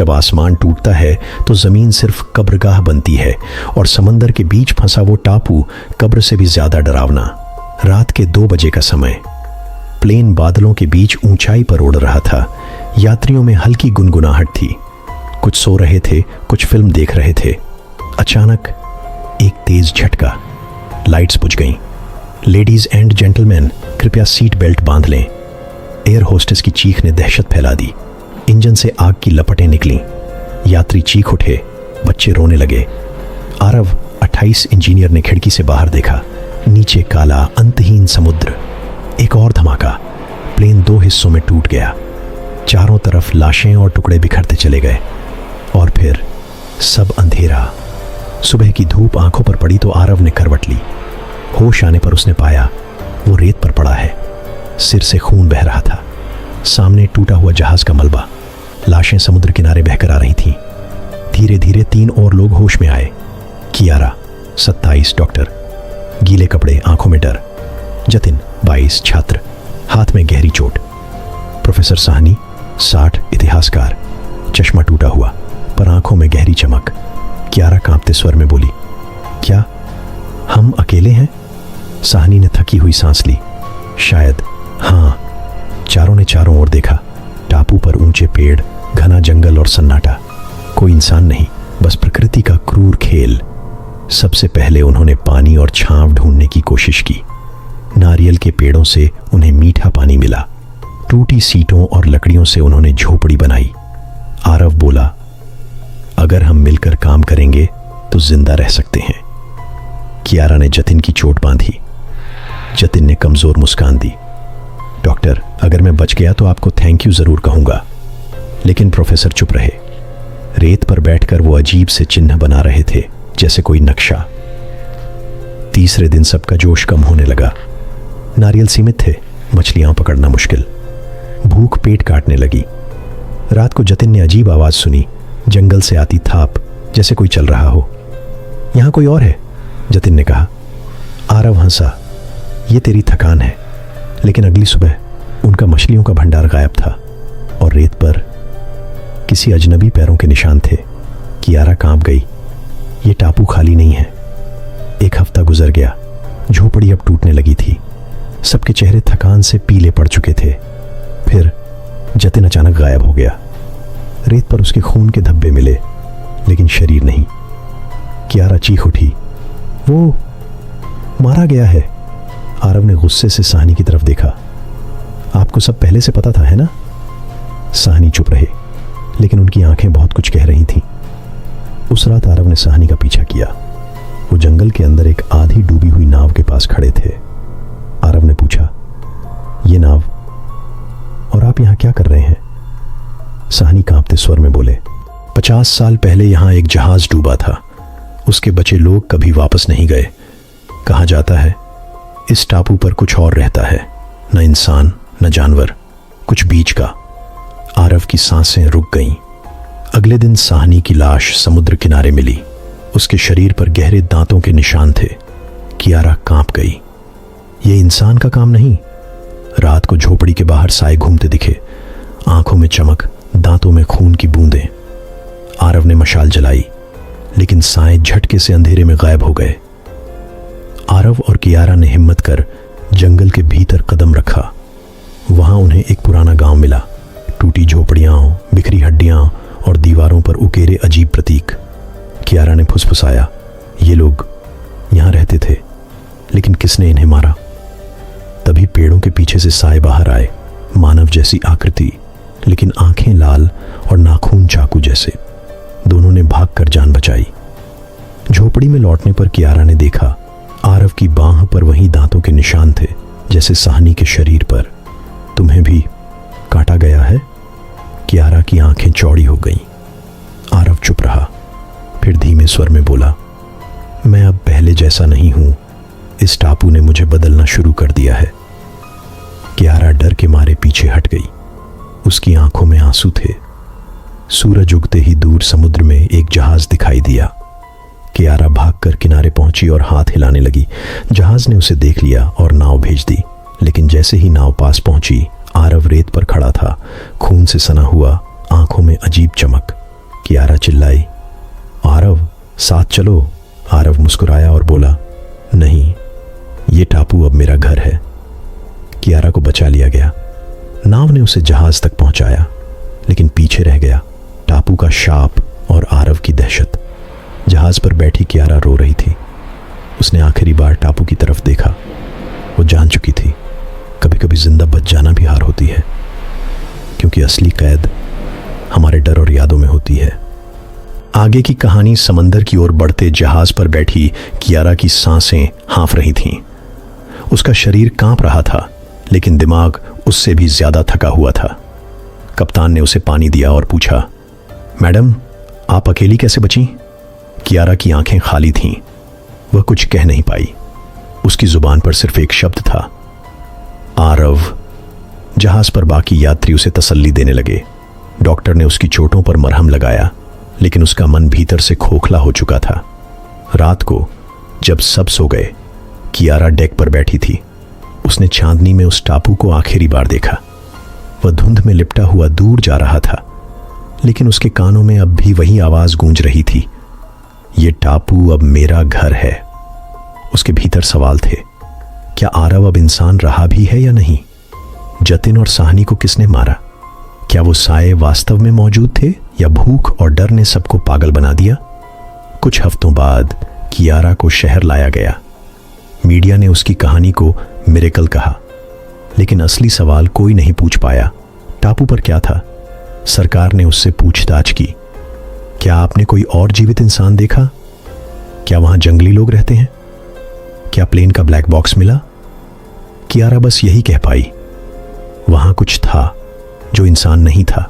जब आसमान टूटता है तो जमीन सिर्फ कब्रगाह बनती है और समंदर के बीच फंसा वो टापू कब्र से भी ज्यादा डरावना। रात के 2 बजे का समय। प्लेन बादलों के बीच ऊंचाई पर उड़ रहा था। यात्रियों में हल्की गुनगुनाहट थी। कुछ सो रहे थे, कुछ फिल्म देख रहे थे। अचानक एक तेज झटका। लाइट्स बुझ गईं। लेडीज एंड जेंटलमैन, कृपया सीट बेल्ट बांध लें। एयर होस्टेस की चीख ने दहशत फैला दी। इंजन से आग की लपटें निकलीं। यात्री चीख उठे। बच्चे रोने लगे। आरव 28 इंजीनियर ने खिड़की से बाहर देखा। नीचे काला अंतहीन समुद्र। एक और धमाका। प्लेन 2 हिस्सों में टूट गया। चारों तरफ लाशें और टुकड़े बिखरते चले गए। और फिर सब अंधेरा। सुबह की धूप आंखों पर पड़ी तो आरव ने करवट ली। होश आने पर उसने पाया वो रेत पर पड़ा है। सिर से खून बह रहा था। सामने टूटा हुआ जहाज का मलबा। लाशें समुद्र किनारे बहकर आ रही थीं। धीरे धीरे 3 और लोग होश में आए। कियारा 27 डॉक्टर, गीले कपड़े, आंखों में डर। जतिन 22 छात्र, हाथ में गहरी चोट। प्रोफेसर साहनी 60 इतिहासकार, चश्मा टूटा हुआ पर आंखों में गहरी चमक। कियारा कांपते स्वर में बोली, क्या हम अकेले हैं? साहनी ने थकी हुई सांस ली। शायद हाँ। चारों ने चारों ओर देखा। टापू पर ऊंचे पेड़, घना जंगल और सन्नाटा। कोई इंसान नहीं, बस प्रकृति का क्रूर खेल। सबसे पहले उन्होंने पानी और छांव ढूंढने की कोशिश की। नारियल के पेड़ों से उन्हें मीठा पानी मिला। टूटी सीटों और लकड़ियों से उन्होंने झोपड़ी बनाई। आरव बोला, अगर हम मिलकर काम करेंगे तो जिंदा रह सकते हैं। कियारा ने जतिन की चोट बांधी। जतिन ने कमजोर मुस्कान दी। डॉक्टर, अगर मैं बच गया तो आपको थैंक यू जरूर कहूंगा। लेकिन प्रोफेसर चुप रहे। रेत पर बैठकर वो अजीब से चिन्ह बना रहे थे, जैसे कोई नक्शा। तीसरे दिन सबका जोश कम होने लगा। नारियल सीमित थे, मछलियां पकड़ना मुश्किल। भूख पेट काटने लगी। रात को जतिन ने अजीब आवाज सुनी, जंगल से आती थाप, जैसे कोई चल रहा हो। यहां कोई और है, जतिन ने कहा। आरव हंसा। ये तेरी थकान है। लेकिन अगली सुबह उनका मछलियों का भंडार गायब था और रेत पर किसी अजनबी पैरों के निशान थे। कियारा कांप गई। ये टापू खाली नहीं है। एक हफ्ता गुजर गया। झोपड़ी अब टूटने लगी थी। सबके चेहरे थकान से पीले पड़ चुके थे। फिर जतिन अचानक गायब हो गया। रेत पर उसके खून के धब्बे मिले, लेकिन शरीर नहीं। कियारा चीख उठी, वो मारा गया है। आरव ने गुस्से से साहनी की तरफ देखा। आपको सब पहले से पता था, है ना? साहनी चुप रहे, लेकिन उनकी आंखें बहुत कुछ कह रही थीं। उस रात आरव ने साहनी का पीछा किया। वो जंगल के अंदर एक आधी डूबी हुई नाव के पास खड़े थे। आरव ने पूछा, ये नाव, और आप यहां क्या कर रहे हैं? साहनी कांपते स्वर में बोले, 50 साल पहले यहां एक जहाज डूबा था। उसके बचे लोग कभी वापस नहीं गए। कहा जाता है इस टापू पर कुछ और रहता है, न इंसान न जानवर, कुछ बीच का। आरव की सांसें रुक गईं। अगले दिन साहनी की लाश समुद्र किनारे मिली। उसके शरीर पर गहरे दांतों के निशान थे। कियारा कांप गई। ये इंसान का काम नहीं। रात को झोपड़ी के बाहर साए घूमते दिखे, आंखों में चमक, दांतों में खून की बूंदें। आरव ने मशाल जलाई, लेकिन साए झटके से अंधेरे में गायब हो गए। आरव और कियारा ने हिम्मत कर जंगल के भीतर कदम रखा। वहां उन्हें एक पुराना गांव मिला। टूटी झोपड़ियां, बिखरी हड्डियां और दीवारों पर उकेरे अजीब प्रतीक। कियारा ने फुसफुसाया, ये लोग यहां रहते थे, लेकिन किसने इन्हें मारा? तभी पेड़ों के पीछे से साए बाहर आए, मानव जैसी आकृति, लेकिन आंखें लाल और नाखून चाकू जैसे। दोनों ने भागकर जान बचाई। झोपड़ी में लौटने पर कियारा ने देखा आरव की बांह पर वही दांतों के निशान थे, जैसे साहनी के शरीर पर। तुम्हें भी काटा गया है? कियारा की आंखें चौड़ी हो गईं। आरव चुप रहा, फिर धीमे स्वर में बोला, मैं अब पहले जैसा नहीं हूं। इस टापू ने मुझे बदलना शुरू कर दिया है। कियारा डर के मारे पीछे हट गई। उसकी आंखों में आंसू थे। सूरज उगते ही दूर समुद्र में एक जहाज दिखाई दिया। कियारा भागकर किनारे पहुंची और हाथ हिलाने लगी। जहाज ने उसे देख लिया और नाव भेज दी। लेकिन जैसे ही नाव पास पहुंची, आरव रेत पर खड़ा था, खून से सना हुआ, आंखों में अजीब चमक। कियारा चिल्लाई। आरव, साथ चलो। आरव मुस्कुराया और बोला, नहीं, ये टापू अब मेरा घर है। कियारा को बचा लिया गया। नाव ने उसे जहाज तक पहुंचाया, लेकिन पीछे रह गया टापू का शाप और आरव की दहशत। जहाज पर बैठी कियारा रो रही थी। उसने आखिरी बार टापू की तरफ देखा। वो जान चुकी थी, कभी कभी जिंदा बच जाना भी हार होती है, क्योंकि असली कैद हमारे डर और यादों में होती है। आगे की कहानी समंदर की ओर बढ़ते जहाज पर बैठी कियारा की सांसें हाँफ रही थीं। उसका शरीर कांप रहा था, लेकिन दिमाग उससे भी ज्यादा थका हुआ था। कप्तान ने उसे पानी दिया और पूछा, मैडम, आप अकेली कैसे बची? कियारा की आंखें खाली थीं। वह कुछ कह नहीं पाई। उसकी जुबान पर सिर्फ एक शब्द था, आरव। जहाज पर बाकी यात्री उसे तसल्ली देने लगे। डॉक्टर ने उसकी चोटों पर मरहम लगाया, लेकिन उसका मन भीतर से खोखला हो चुका था। रात को जब सब सो गए, कियारा डेक पर बैठी थी। उसने चांदनी में उस टापू को आखिरी बार देखा। वह धुंध में लिपटा हुआ दूर जा रहा था, लेकिन उसके कानों में अब भी वही आवाज गूंज रही थी, ये टापू अब मेरा घर है। उसके भीतर सवाल थे, क्या आरव अब इंसान रहा भी है या नहीं? जतिन और साहनी को किसने मारा? क्या वो साए वास्तव में मौजूद थे, या भूख और डर ने सबको पागल बना दिया? कुछ हफ्तों बाद कियारा को शहर लाया गया। मीडिया ने उसकी कहानी को मिरेकल कहा, लेकिन असली सवाल कोई नहीं पूछ पाया, टापू पर क्या था? सरकार ने उससे पूछताछ की, क्या आपने कोई और जीवित इंसान देखा? क्या वहां जंगली लोग रहते हैं? क्या प्लेन का ब्लैक बॉक्स मिला? कियारा बस यही कह पाई, वहां कुछ था जो इंसान नहीं था।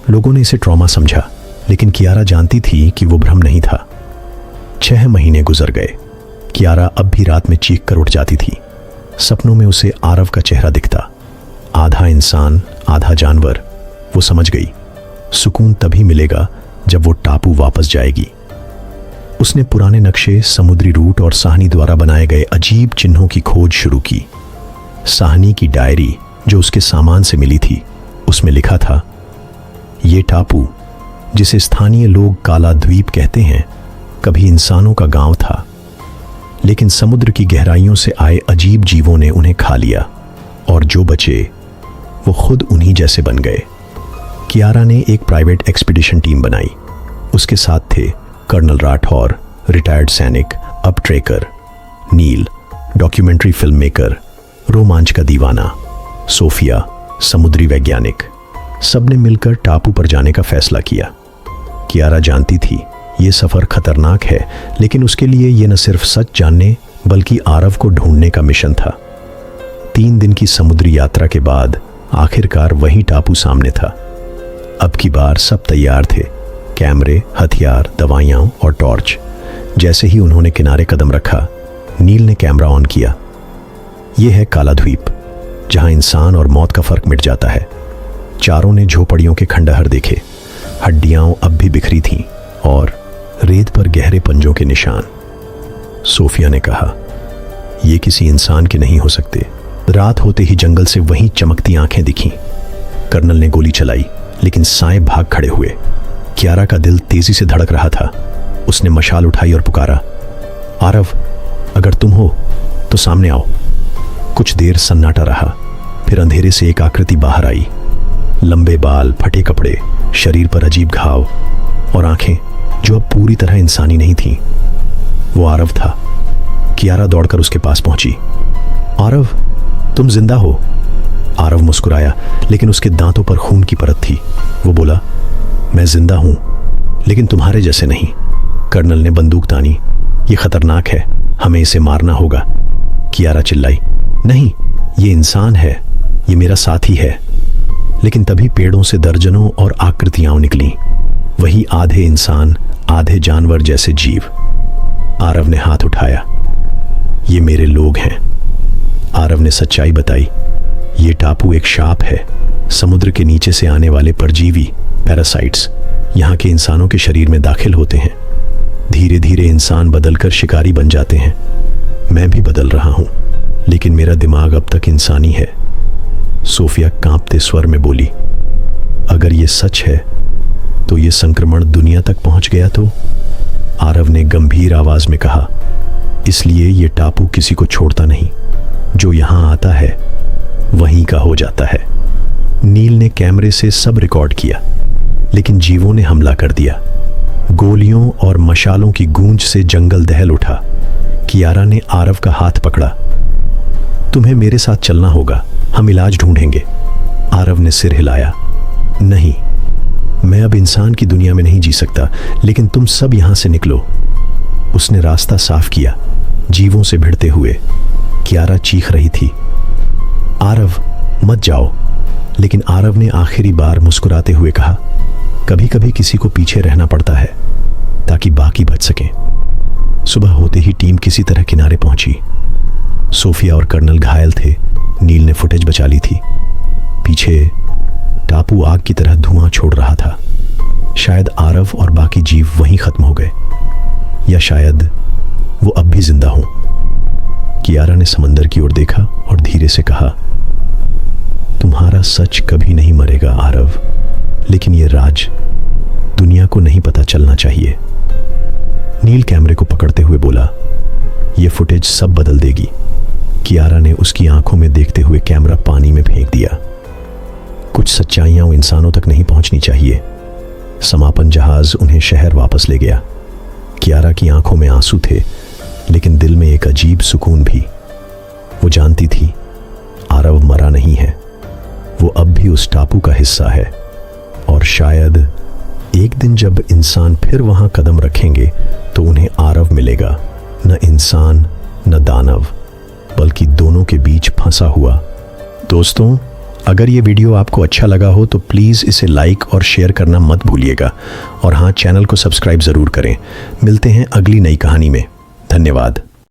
लोगों ने इसे ट्रॉमा समझा, लेकिन कियारा जानती थी कि वो भ्रम नहीं था। 6 महीने गुजर गए। कियारा अब भी रात में चीख कर उठ जाती थी। सपनों में उसे आरव का चेहरा दिखता, आधा इंसान आधा जानवर। वो समझ गई, सुकून तभी मिलेगा जब वो टापू वापस जाएगी। उसने पुराने नक्शे, समुद्री रूट और साहनी द्वारा बनाए गए अजीब चिन्हों की खोज शुरू की। साहनी की डायरी जो उसके सामान से मिली थी, उसमें लिखा था, ये टापू, जिसे स्थानीय लोग काला द्वीप कहते हैं, कभी इंसानों का गांव था, लेकिन समुद्र की गहराइयों से आए अजीब जीवों ने उन्हें खा लिया, और जो बचे वो खुद उन्हीं जैसे बन गए। कियारा ने एक प्राइवेट एक्सपीडिशन टीम बनाई। उसके साथ थे कर्नल राठौर, रिटायर्ड सैनिक, अब ट्रेकर, नील, डॉक्यूमेंट्री फिल्म मेकर, रोमांच का दीवाना, सोफिया, समुद्री वैज्ञानिक। सबने मिलकर टापू पर जाने का फैसला किया। कियारा जानती थी ये सफर खतरनाक है, लेकिन उसके लिए ये न सिर्फ सच जानने बल्कि आरव को ढूंढने का मिशन था। 3 दिन की समुद्री यात्रा के बाद आखिरकार वही टापू सामने था। अब की बार सब तैयार थे, कैमरे, हथियार, दवाइयां और टॉर्च। जैसे ही उन्होंने किनारे कदम रखा, नील ने कैमरा ऑन किया। यह है काला द्वीप, जहां इंसान और मौत का फर्क मिट जाता है। चारों ने झोपड़ियों के खंडहर देखे। हड्डियां अब भी बिखरी थीं और रेत पर गहरे पंजों के निशान। सोफिया ने कहा, यह किसी इंसान के नहीं हो सकते। रात होते ही जंगल से वहीं चमकती आंखें दिखीं। कर्नल ने गोली चलाई, लेकिन साए भाग खड़े हुए। कियारा का दिल तेजी से धड़क रहा था। उसने मशाल उठाई और पुकारा, आरव, अगर तुम हो तो सामने आओ। कुछ देर सन्नाटा रहा, फिर अंधेरे से एक आकृति बाहर आई। लंबे बाल, फटे कपड़े, शरीर पर अजीब घाव और आंखें जो अब पूरी तरह इंसानी नहीं थीं। वो आरव था। कियारा दौड़कर उसके पास पहुंची। आरव, तुम जिंदा हो? आरव मुस्कुराया, लेकिन उसके दांतों पर खून की परत थी। वो बोला, मैं जिंदा हूं, लेकिन तुम्हारे जैसे नहीं। कर्नल ने बंदूक तानी। ये खतरनाक है, हमें इसे मारना होगा। कियारा चिल्लाई, नहीं, ये इंसान है, ये मेरा साथी है। लेकिन तभी पेड़ों से दर्जनों और आकृतियां निकली, वही आधे इंसान आधे जानवर जैसे जीव। आरव ने हाथ उठाया, ये मेरे लोग हैं। आरव ने सच्चाई बताई, ये टापू एक शाप है। समुद्र के नीचे से आने वाले परजीवी, पैरासाइट्स, यहाँ के इंसानों के शरीर में दाखिल होते हैं। धीरे धीरे इंसान बदलकर शिकारी बन जाते हैं। मैं भी बदल रहा हूं, लेकिन मेरा दिमाग अब तक इंसानी है। सोफिया कांपते स्वर में बोली, अगर ये सच है तो ये संक्रमण दुनिया तक पहुंच गया तो? आरव ने गंभीर आवाज में कहा, इसलिए ये टापू किसी को छोड़ता नहीं। जो यहां आता है वहीं का हो जाता है। नील ने कैमरे से सब रिकॉर्ड किया, लेकिन जीवों ने हमला कर दिया। गोलियों और मशालों की गूंज से जंगल दहल उठा। कियारा ने आरव का हाथ पकड़ा। तुम्हें मेरे साथ चलना होगा, हम इलाज ढूंढेंगे। आरव ने सिर हिलाया। नहीं, मैं अब इंसान की दुनिया में नहीं जी सकता, लेकिन तुम सब यहां से निकलो। उसने रास्ता साफ किया, जीवों से भिड़ते हुए। कियारा चीख रही थी, आरव मत जाओ। लेकिन आरव ने आखिरी बार मुस्कुराते हुए कहा, कभी कभी किसी को पीछे रहना पड़ता है ताकि बाकी बच सकें। सुबह होते ही टीम किसी तरह किनारे पहुंची। सोफिया और कर्नल घायल थे। नील ने फुटेज बचा ली थी। पीछे टापू आग की तरह धुआं छोड़ रहा था। शायद आरव और बाकी जीव वहीं खत्म हो गए, या शायद वो अब भी जिंदा हों। कियारा ने समंदर की ओर देखा और धीरे से कहा, तुम्हारा सच कभी नहीं मरेगा आरव, लेकिन ये राज दुनिया को नहीं पता चलना चाहिए। नील कैमरे को पकड़ते हुए बोला, ये फुटेज सब बदल देगी। कियारा ने उसकी आंखों में देखते हुए कैमरा पानी में फेंक दिया। कुछ सच्चाइयां इंसानों तक नहीं पहुंचनी चाहिए। समापन जहाज उन्हें शहर वापस ले गया। कियारा की आंखों में आंसू थे, लेकिन दिल में एक अजीब सुकून भी। वो जानती थी आरव मरा नहीं है, वो अब भी उस टापू का हिस्सा है। और शायद एक दिन जब इंसान फिर वहां कदम रखेंगे तो उन्हें आरव मिलेगा, न इंसान न दानव, बल्कि दोनों के बीच फंसा हुआ। दोस्तों, अगर ये वीडियो आपको अच्छा लगा हो तो प्लीज़ इसे लाइक और शेयर करना मत भूलिएगा। और हाँ, चैनल को सब्सक्राइब ज़रूर करें। मिलते हैं अगली नई कहानी में। धन्यवाद।